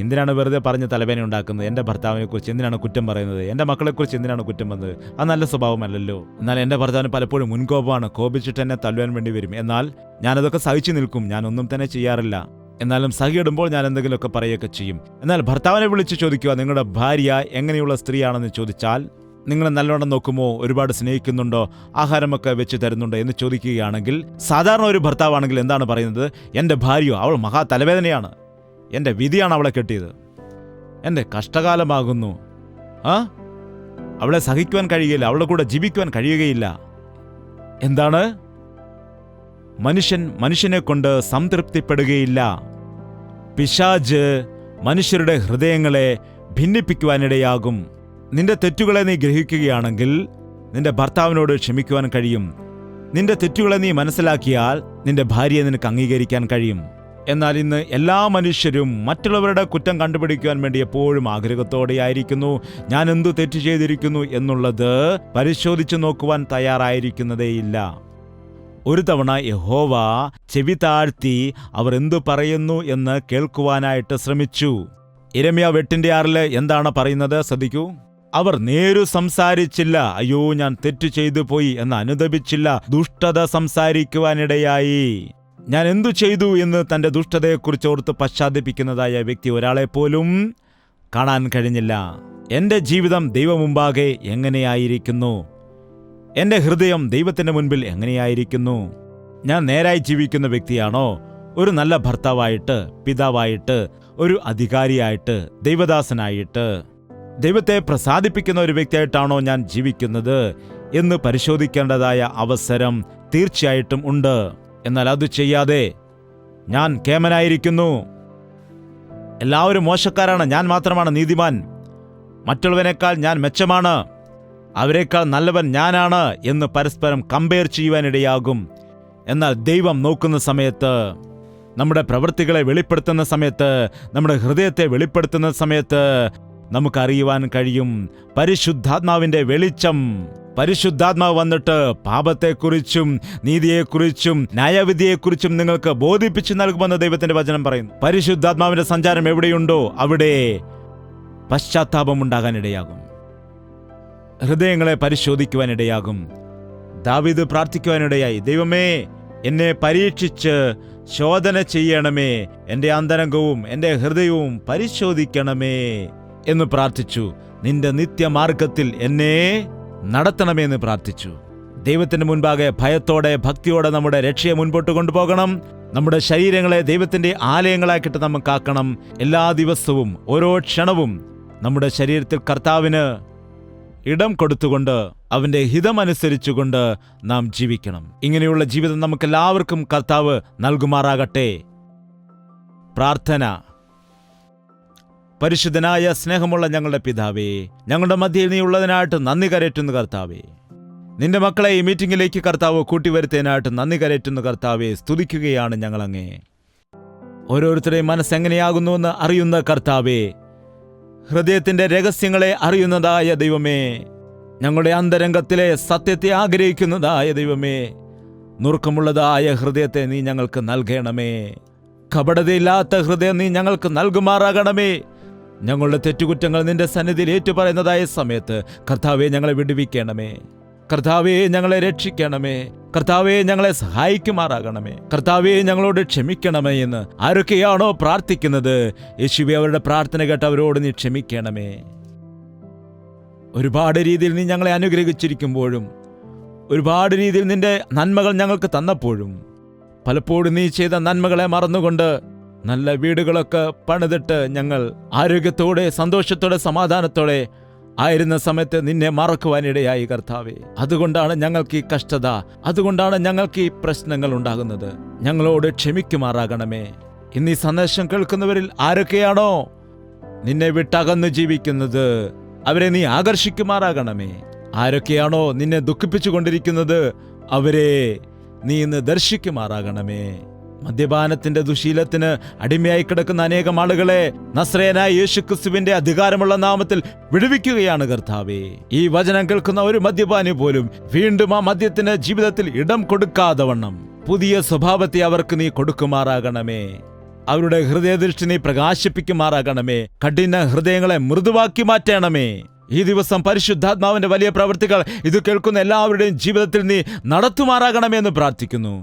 S2: എന്തിനാണ് വെറുതെ പറഞ്ഞ് തലവേദന ഉണ്ടാക്കുന്നത്? എൻ്റെ ഭർത്താവിനെ കുറിച്ച് എന്തിനാണ് കുറ്റം പറയുന്നത്? എൻ്റെ മക്കളെക്കുറിച്ച് എന്തിനാണ് കുറ്റം വന്നത്? അത് നല്ല സ്വഭാവമല്ലല്ലോ. എന്നാൽ എൻ്റെ ഭർത്താവിന് പലപ്പോഴും മുൻകോപമാണ്, കോപിച്ചിട്ട് എന്നെ തല്ലുവാൻ വേണ്ടി വരും. എന്നാൽ ഞാനതൊക്കെ സഹിച്ചു നിൽക്കും, ഞാനൊന്നും തന്നെ ചെയ്യാറില്ല. എന്നാലും സഹിയിടുമ്പോൾ ഞാൻ എന്തെങ്കിലുമൊക്കെ പറയുകയൊക്കെ ചെയ്യും. എന്നാൽ ഭർത്താവിനെ വിളിച്ച് ചോദിക്കുക, നിങ്ങളുടെ ഭാര്യ എങ്ങനെയുള്ള സ്ത്രീയാണെന്ന് ചോദിച്ചാൽ, നിങ്ങളെ നല്ലോണം നോക്കുമോ? ഒരുപാട് സ്നേഹിക്കുന്നുണ്ടോ? ആഹാരമൊക്കെ വെച്ച് തരുന്നുണ്ടോ എന്ന് ചോദിക്കുകയാണെങ്കിൽ, സാധാരണ ഒരു ഭർത്താവാണെങ്കിൽ എന്താണ് പറയുന്നത്? എൻ്റെ ഭാര്യയോ, അവൾ മഹാ തലവേദനയാണ്, എൻ്റെ വിധിയാണ് അവളെ കെട്ടിയത്, എൻ്റെ കഷ്ടകാലമാകുന്നു, അവളെ സഹിക്കുവാൻ കഴിയുകയില്ല, അവളുടെ കൂടെ ജീവിക്കുവാൻ കഴിയുകയില്ല. എന്താണ്? മനുഷ്യനെ കൊണ്ട് സംതൃപ്തിപ്പെടുകയില്ല. പിശാച് മനുഷ്യരുടെ ഹൃദയങ്ങളെ ഭിന്നിപ്പിക്കുവാനിടയാകും. നിന്റെ തെറ്റുകളെ നീ ഗ്രഹിക്കുകയാണെങ്കിൽ നിന്റെ ഭർത്താവിനോട് ക്ഷമിക്കുവാൻ കഴിയും. നിന്റെ തെറ്റുകളെ നീ മനസ്സിലാക്കിയാൽ നിന്റെ ഭാര്യയെ നിനക്ക് അംഗീകരിക്കാൻ കഴിയും. എന്നാൽ ഇന്ന് എല്ലാ മനുഷ്യരും മറ്റുള്ളവരുടെ കുറ്റം കണ്ടുപിടിക്കുവാൻ വേണ്ടി എപ്പോഴും ആഗ്രഹത്തോടെയായിരിക്കുന്നു. ഞാൻ എന്തു തെറ്റ് ചെയ്തിരിക്കുന്നു എന്നുള്ളത് പരിശോധിച്ചു നോക്കുവാൻ തയ്യാറായിരിക്കുന്നതേയില്ല. ഒരു തവണ യഹോവ ചെവി താഴ്ത്തി അവർ എന്തു പറയുന്നു എന്ന് കേൾക്കുവാനായിട്ട് ശ്രമിച്ചു. യിരെമ്യാവ് 8:6 എന്താണ് പറയുന്നത്? ശ്രദ്ധിക്കൂ. അവർ നേരു സംസാരിച്ചില്ല, അയ്യോ ഞാൻ തെറ്റു ചെയ്തു പോയി എന്ന് അനുതപിച്ചില്ല, ദുഷ്ടത സംസാരിക്കുവാനിടയായി. ഞാൻ എന്തു ചെയ്തു എന്ന് തൻ്റെ ദുഷ്ടതയെക്കുറിച്ച് ഓർത്ത് പശ്ചാത്തപിക്കുന്നതായ വ്യക്തി ഒരാളെപ്പോലും കാണാൻ കഴിഞ്ഞില്ല. എൻ്റെ ജീവിതം ദൈവമുമ്പാകെ എങ്ങനെയായിരിക്കുന്നു? എൻ്റെ ഹൃദയം ദൈവത്തിൻ്റെ മുൻപിൽ എങ്ങനെയായിരിക്കുന്നു? ഞാൻ നേരായി ജീവിക്കുന്ന വ്യക്തിയാണോ? ഒരു നല്ല ഭർത്താവായിട്ട്, പിതാവായിട്ട്, ഒരു അധികാരിയായിട്ട്, ദൈവദാസനായിട്ട്, ദൈവത്തെ പ്രസാദിപ്പിക്കുന്ന ഒരു വ്യക്തിയായിട്ടാണോ ഞാൻ ജീവിക്കുന്നത് എന്ന് പരിശോധിക്കേണ്ടതായ അവസരം തീർച്ചയായിട്ടും ഉണ്ട്. എന്നാൽ അത് ചെയ്യാതെ ഞാൻ കേമനായിരിക്കുന്നു, എല്ലാവരും മോശക്കാരാണ്, ഞാൻ മാത്രമാണ് നീതിമാൻ, മറ്റുള്ളവനേക്കാൾ ഞാൻ മെച്ചമാണ്, അവരെക്കാൾ നല്ലവൻ ഞാനാണ് എന്ന് പരസ്പരം കമ്പയർ ചെയ്യുവാനിടയാകും. എന്നാൽ ദൈവം നോക്കുന്ന സമയത്ത്, നമ്മുടെ പ്രവൃത്തികളെ വെളിപ്പെടുത്തുന്ന സമയത്ത്, നമ്മുടെ ഹൃദയത്തെ വെളിപ്പെടുത്തുന്ന സമയത്ത് നമുക്കറിയുവാൻ കഴിയും. പരിശുദ്ധാത്മാവിൻ്റെ വെളിച്ചം, പരിശുദ്ധാത്മാവ് വന്നിട്ട് പാപത്തെക്കുറിച്ചും നീതിയെക്കുറിച്ചും ന്യായവിധിയെക്കുറിച്ചും നിങ്ങൾക്ക് ബോധിപ്പിച്ചു നൽകുമെന്ന് ദൈവത്തിന്റെ വചനം പറയുന്നു. പരിശുദ്ധാത്മാവിന്റെ സഞ്ചാരം എവിടെയുണ്ടോ അവിടെ പശ്ചാത്താപമുണ്ടാകാനിടയാകും, ഹൃദയങ്ങളെ പരിശോധിക്കുവാനിടയാകും. ദാവീദ് പ്രാർത്ഥിക്കുവാനിടയായി, ദൈവമേ എന്നെ പരീക്ഷിച്ച് ശോധന ചെയ്യണമേ, എൻ്റെ അന്തരംഗവും എൻ്റെ ഹൃദയവും പരിശോധിക്കണമേ എന്ന് പ്രാർത്ഥിച്ചു. നിന്റെ നിത്യമാർഗത്തിൽ എന്നെ നടത്തണമെന്ന് പ്രാർത്ഥിച്ചു. ദൈവത്തിന് മുൻപാകെ ഭയത്തോടെ ഭക്തിയോടെ നമ്മുടെ രക്ഷയെ മുൻപോട്ട് കൊണ്ടുപോകണം. നമ്മുടെ ശരീരങ്ങളെ ദൈവത്തിന്റെ ആലയങ്ങളാക്കിയിട്ട് നമുക്കാക്കണം. എല്ലാ ദിവസവും ഓരോ ക്ഷണവും നമ്മുടെ ശരീരത്തിൽ കർത്താവിന് ഇടം കൊടുത്തുകൊണ്ട് അവന്റെ ഹിതമനുസരിച്ചുകൊണ്ട് നാം ജീവിക്കണം. ഇങ്ങനെയുള്ള ജീവിതം നമുക്കെല്ലാവർക്കും കർത്താവ് നൽകുമാറാകട്ടെ. പ്രാർത്ഥന. പരിശുദ്ധനായ സ്നേഹമുള്ള ഞങ്ങളുടെ പിതാവേ, ഞങ്ങളുടെ മധ്യയിൽ നീ ഉള്ളതിനായിട്ട് നന്ദി കരയറ്റുന്നു കർത്താവേ. നിന്റെ മക്കളെ ഈ മീറ്റിംഗിലേക്ക് കർത്താവ് കൂട്ടിവരുത്തിയതിനായിട്ട് നന്ദി കരയറ്റുന്നു കർത്താവേ. സ്തുതിക്കുകയാണ് ഞങ്ങളങ്ങേ. ഓരോരുത്തരുടെയും മനസ്സെങ്ങനെയാകുന്നുവെന്ന് അറിയുന്ന കർത്താവേ, ഹൃദയത്തിന്റെ രഹസ്യങ്ങളെ അറിയുന്നതായ ദൈവമേ, ഞങ്ങളുടെ അന്തരംഗത്തിലെ സത്യത്തെ ആഗ്രഹിക്കുന്നതായ ദൈവമേ, നുറുക്കമുള്ളതായ ഹൃദയത്തെ നീ ഞങ്ങൾക്ക് നൽകണമേ. കപടതയില്ലാത്ത ഹൃദയം നീ ഞങ്ങൾക്ക് നൽകുമാറാകണമേ. ഞങ്ങളുടെ തെറ്റുകുറ്റങ്ങൾ നിന്റെ സന്നിധിയിൽ ഏറ്റുപറയുന്നതായ സമയത്ത് കർത്താവെ ഞങ്ങളെ വിടുവിക്കണമേ. കർത്താവെ ഞങ്ങളെ രക്ഷിക്കണമേ. കർത്താവെ ഞങ്ങളെ സഹായിക്കുമാറാകണമേ. കർത്താവെ ഞങ്ങളോട് ക്ഷമിക്കണമേ എന്ന് ആരൊക്കെയാണോ പ്രാർത്ഥിക്കുന്നത്, യേശുവേ അവരുടെ പ്രാർത്ഥന കേട്ട് അവരോട് നീ ക്ഷമിക്കണമേ. ഒരുപാട് രീതിയിൽ നീ ഞങ്ങളെ അനുഗ്രഹിച്ചിരിക്കുമ്പോഴും, ഒരുപാട് രീതിയിൽ നിന്റെ നന്മകൾ ഞങ്ങൾക്ക് തന്നപ്പോഴും, പലപ്പോഴും നീ ചെയ്ത നന്മകളെ മറന്നുകൊണ്ട് നല്ല വീടുകളൊക്കെ പണിതിട്ട് ഞങ്ങൾ ആരോഗ്യത്തോടെ സന്തോഷത്തോടെ സമാധാനത്തോടെ ആയിരുന്ന സമയത്ത് നിന്നെ മറക്കുവാനിടയായി കർത്താവേ. അതുകൊണ്ടാണ് ഞങ്ങൾക്ക് ഈ കഷ്ടത, അതുകൊണ്ടാണ് ഞങ്ങൾക്ക് ഈ പ്രശ്നങ്ങൾ ഉണ്ടാകുന്നത്. ഞങ്ങളോട് ക്ഷമിക്കുമാറാകണമേ. ഇന്ന് ഈ സന്ദേശം കേൾക്കുന്നവരിൽ ആരൊക്കെയാണോ നിന്നെ വിട്ടകന്ന് ജീവിക്കുന്നത്, അവരെ നീ ആകർഷിക്കുമാറാകണമേ. ആരൊക്കെയാണോ നിന്നെ ദുഃഖിപ്പിച്ചു കൊണ്ടിരിക്കുന്നത്, അവരെ നീ ഇന്ന് ദർശിക്കുമാറാകണമേ. മദ്യപാനത്തിന്റെ ദുശീലത്തിന് അടിമയായി കിടക്കുന്ന അനേകം ആളുകളെ നസ്രയനായ യേശുക്രിസ്തുവിന്റെ അധികാരമുള്ള നാമത്തിൽ വിടുവിക്കുകയാണ് കർത്താവേ. ഈ വചനം കേൾക്കുന്ന ഒരു മദ്യപാനി പോലും വീണ്ടും ആ മദ്യത്തിന് ജീവിതത്തിൽ ഇടം കൊടുക്കാതെ വണ്ണം പുതിയ സ്വഭാവത്തെ അവർക്ക് നീ കൊടുക്കുമാറാകണമേ. അവരുടെ ഹൃദയദൃഷ്ടി നീ പ്രകാശിപ്പിക്കുമാറാകണമേ. കഠിന ഹൃദയങ്ങളെ മൃദുവാക്കി മാറ്റണമേ. ഈ ദിവസം പരിശുദ്ധാത്മാവിന്റെ വലിയ പ്രവൃത്തികൾ ഇത് കേൾക്കുന്ന എല്ലാവരുടെയും ജീവിതത്തിൽ നീ നടത്തുമാറാകണമെന്ന് പ്രാർത്ഥിക്കുന്നു.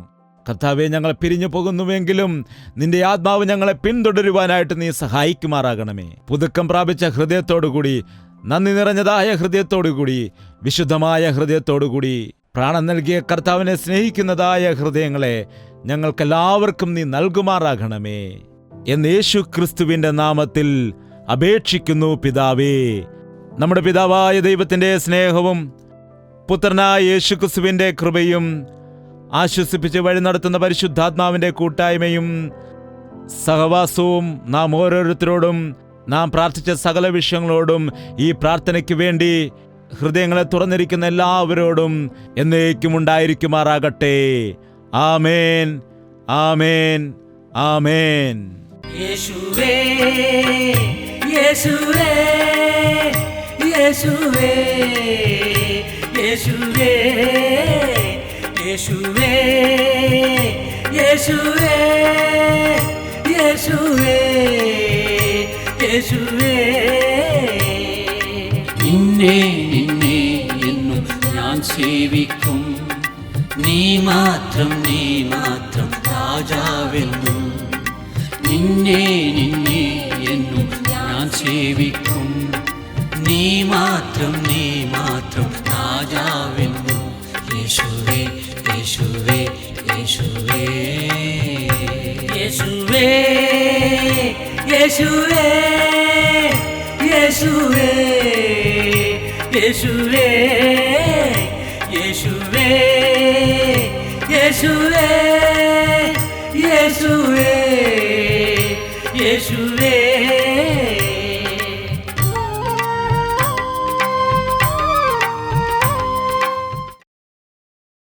S2: കർത്താവെ, ഞങ്ങൾ പിരിഞ്ഞു പോകുന്നുവെങ്കിലും നിന്റെ ആത്മാവ് ഞങ്ങളെ പിന്തുടരുവാനായിട്ട് നീ സഹായിക്കുമാറാകണമേ. പുതുക്കം പ്രാപിച്ച ഹൃദയത്തോടുകൂടി, നന്ദി നിറഞ്ഞതായ ഹൃദയത്തോടുകൂടി, വിശുദ്ധമായ ഹൃദയത്തോടുകൂടി, പ്രാണൻ നൽകിയ കർത്താവിനെ സ്നേഹിക്കുന്നതായ ഹൃദയങ്ങളെ ഞങ്ങൾക്കെല്ലാവർക്കും നീ നൽകുമാറാകണമേ എന്ന് യേശു ക്രിസ്തുവിന്റെ നാമത്തിൽ അപേക്ഷിക്കുന്നു പിതാവേ. നമ്മുടെ പിതാവായ ദൈവത്തിന്റെ സ്നേഹവും പുത്രനായ യേശു ക്രിസ്തുവിന്റെ കൃപയും ആശ്വസിപ്പിച്ച് വഴി നടത്തുന്ന പരിശുദ്ധാത്മാവിന്റെ കൂട്ടായ്മയും സഹവാസവും നാം ഓരോരുത്തരോടും, നാം പ്രാർത്ഥിച്ച സകല വിഷയങ്ങളോടും, ഈ പ്രാർത്ഥനയ്ക്ക് വേണ്ടി ഹൃദയങ്ങളെ തുറന്നിരിക്കുന്ന എല്ലാവരോടും എന്നേക്കും ഉണ്ടായിരിക്കുമാറാകട്ടെ. ആമേൻ, ആമേൻ, ആമേൻ.
S1: യേശുവേ യേശുവേ യേശുവേ യേശുവേ യേശുവേ യേശുവേ യേശുവേ യേശുവേ നിന്നെ നിന്നെ എന്നും ഞാൻ സേവിക്കും നീ മാത്രം രാജാവെന്നും നിന്നെ നിന്നെ എന്നും ഞാൻ സേവിക്കും നീ മാത്രം രാജാവെന്നും യേശുവേ യേശുവേ യേശുവേ യേശുവേ യേശുവേ യേശുവേ യേശുവേ യേശുവേ യേശുവേ യേശുവേ യേശുവേ